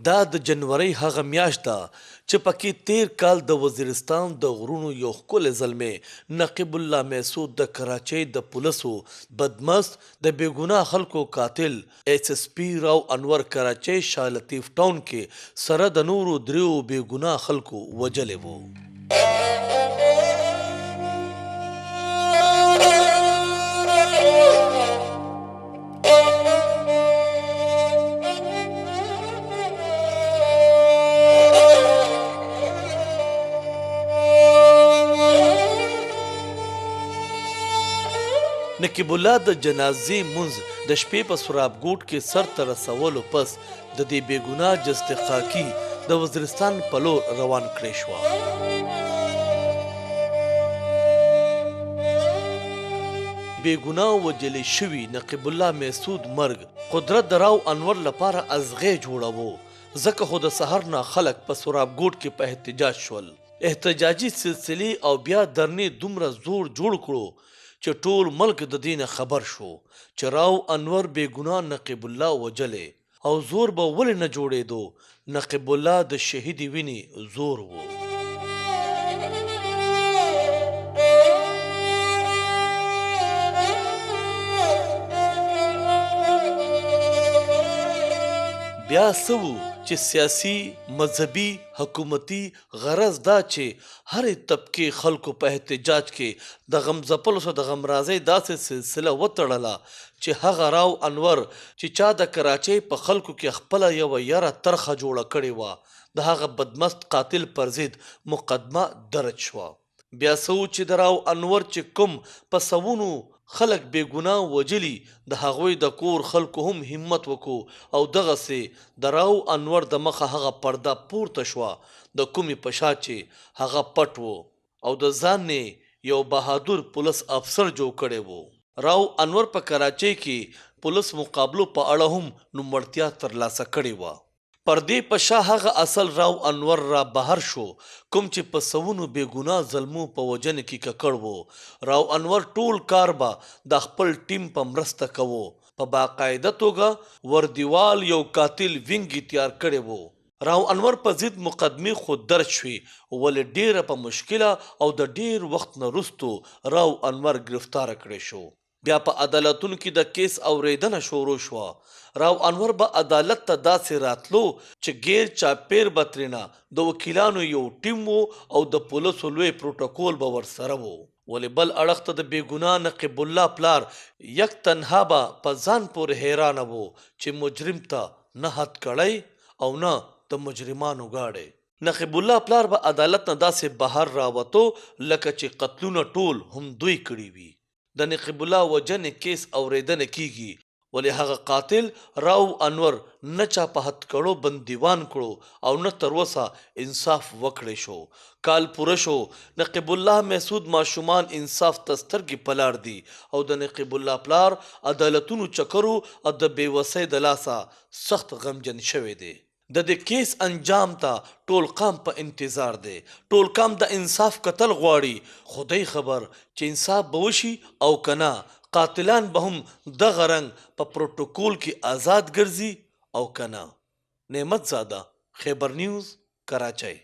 دا د جنورۍ هغه میاشت ده چې پکې تیر کال د وزیرستان د غرونو یو ښکلی زلمی نقیب الله محسود د کراچۍ د پولیسو بدمست د بېګناه خلکو قاتل ایس ایس پي راو انور کراچۍ شاه لطیف ټاون کې سره د نورو دریو بېګناه خلکو وجلی و. نقیب الله د جنازې مونځ د شپې په سرابګوټ کې سر ته رسولو پس د دې بېګناه جست خاکي د وزیرستان په لور روان کړې شوه. بېګناه وجلې شوي نقیب الله محسود مرګ قدرت د راو انور لپاره ازغې جوړوو، ځکه خو د سحر نه خلک په سرابګوټ کې په احتجاج شول. احتجاجي سلسلې او بیا درنې دومره زور جوړ کړو چې ټول ملک د دې نه خبر شو چې راو انور بېګناه نقیب الله وجلی او زور به ولې نه جوړېدو. نقیب الله د شهیدې وینې زور و. بیا څه و چې سیاسي، مذهبي، حکومتي غرض دا چې هرې طبقې خلکو په احتجاج کې د غم ځپلو سره د غمرازۍ داسې سلسله وتړله چې هغه راو انور چې چا د کراچۍ په خلکو کې خپله یوه یره ترخه جوړه کړې وه د هغه بدمست قاتل پر ضد مقدمه درج شوه. بیا څه و چې د راو انور چې کوم په سوونو خلک بېګناه وجلي د هغوی د کور خلکو هم همت وکړو او دغسې د راو انور د مخه هغه پرده پورته شوه د کومې په شا چې هغه پټ و او د ځان نه یو بهادر پولیس افسر جوړ کړی و. راو انور په کراچۍ کې پولیس مقابلو په اړه هم نوموړتیا ترلاسه کړې وه. پر دې په شا هغه اصل راو انور را بهر شو کوم چې په سوونو بېګناه ظلمو په وجنه کې ککړ و. راو انور ټول کار به د خپل ټیم په مرسته کوو. په باقاعده توګه وردیوال یو قاتل وینګ تیار کړی و. راو انور په ضد مقدمې خو درج شوې ولې ډیره په مشکله او د ډیر وخت نه وروستو راو انور ګرفتاره کړی شو. بیا په عدالتونو کې د کیس اوریدنه شروع شوه. راو انور به عدالت ته داسې راتلو چې غیر چاپیر به ترېنه د وکیلانو یو ټیم و او د پولیسو لوی پروتوکول به ورسره و. ولې بل اړخ ته د بېګناه نقیب الله پلار یک تنها به په ځان پورې حیرانه و چې مجرم ته نه هتکړی او نه د مجرمانو ګاډی. نقیب الله پلار به عدالت نه داسې بهر راوتو لکه چې قتلونه ټول هم دوی کړي وي. د نقیب الله وجنې کیس اوریدنه کیږي ولې هغه قاتل راو انور نه چا په هتکړو بندیوان کړو او نه تر اوسه انصاف وکړی شو. کال پوره شو، نقیب الله محسود ماشومان انصاف ته سترګې په لار دي او د نقیب الله پلار عدالتونو چکرو او د بېوسۍ د لاسه سخت غمجن شوی دی. د دې کیس انجام ته ټول قام په انتظار دی. ټول قام د انصاف کتل غواړي. خدای خبر چې انصاف به وشي او که نه قاتلان به هم دغه رنګ په پروتوکول کې آزاد ګرځي او که نه. نعمت زاده، خیبر نیوز، کراچۍ.